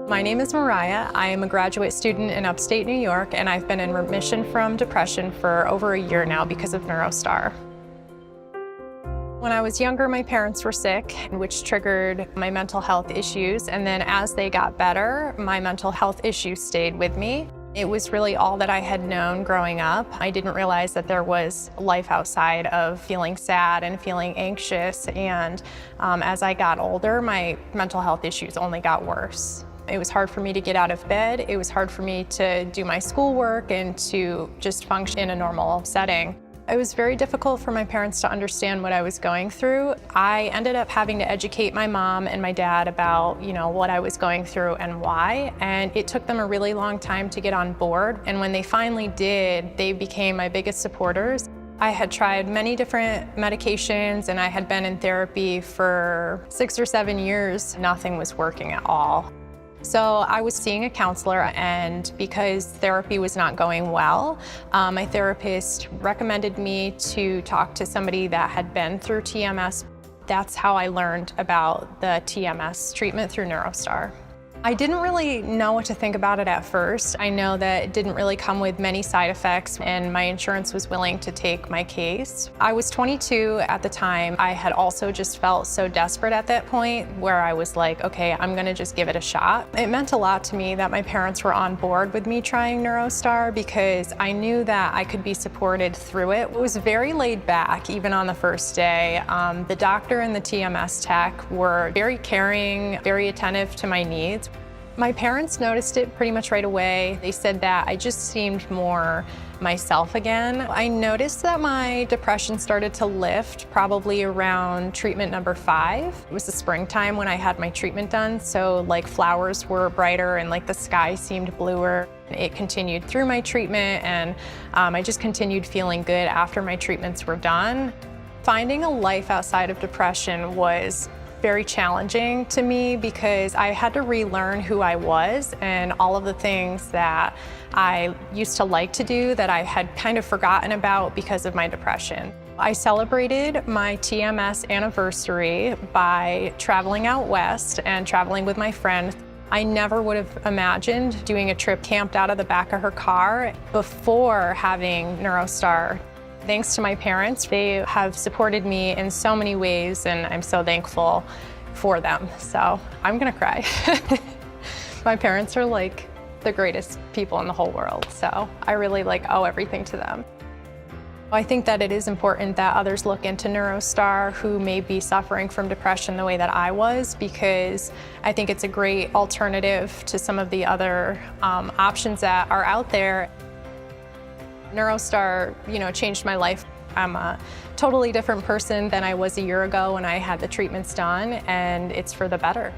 My name is Mariah. I am a graduate student in upstate New York, and I've been in remission from depression for over a year now because of NeuroStar. When I was younger, my parents were sick, which triggered my mental health issues, and then as they got better, my mental health issues stayed with me. It was really all that I had known growing up. I didn't realize that there was life outside of feeling sad and feeling anxious, and as I got older, my mental health issues only got worse. It was hard for me to get out of bed. It was hard for me to do my schoolwork and to just function in a normal setting. It was very difficult for my parents to understand what I was going through. I ended up having to educate my mom and my dad about, what I was going through and why, and it took them a really long time to get on board. And when they finally did, they became my biggest supporters. I had tried many different medications and I had been in therapy for 6 or 7 years. Nothing was working at all. So I was seeing a counselor, and because therapy was not going well, my therapist recommended me to talk to somebody that had been through TMS. That's how I learned about the TMS treatment through NeuroStar. I didn't really know what to think about it at first. I know that it didn't really come with many side effects, and my insurance was willing to take my case. I was 22 at the time. I had also just felt so desperate at that point where I was like, okay, I'm gonna just give it a shot. It meant a lot to me that my parents were on board with me trying NeuroStar because I knew that I could be supported through it. It was very laid back, even on the first day. The doctor and the TMS tech were very caring, very attentive to my needs. My parents noticed it pretty much right away. They said that I just seemed more myself again. I noticed that my depression started to lift probably around treatment number 5. It was the springtime when I had my treatment done, so flowers were brighter and the sky seemed bluer. It continued through my treatment, and I just continued feeling good after my treatments were done. Finding a life outside of depression was very challenging to me because I had to relearn who I was and all of the things that I used to like to do that I had kind of forgotten about because of my depression. I celebrated my TMS anniversary by traveling out west and traveling with my friend. I never would have imagined doing a trip camped out of the back of her car before having NeuroStar. Thanks to my parents, they have supported me in so many ways, and I'm so thankful for them. So I'm gonna cry. My parents are the greatest people in the whole world, so I really owe everything to them. I think that it is important that others look into NeuroStar who may be suffering from depression the way that I was, because I think it's a great alternative to some of the other options that are out there. NeuroStar, changed my life. I'm a totally different person than I was a year ago when I had the treatments done, and it's for the better.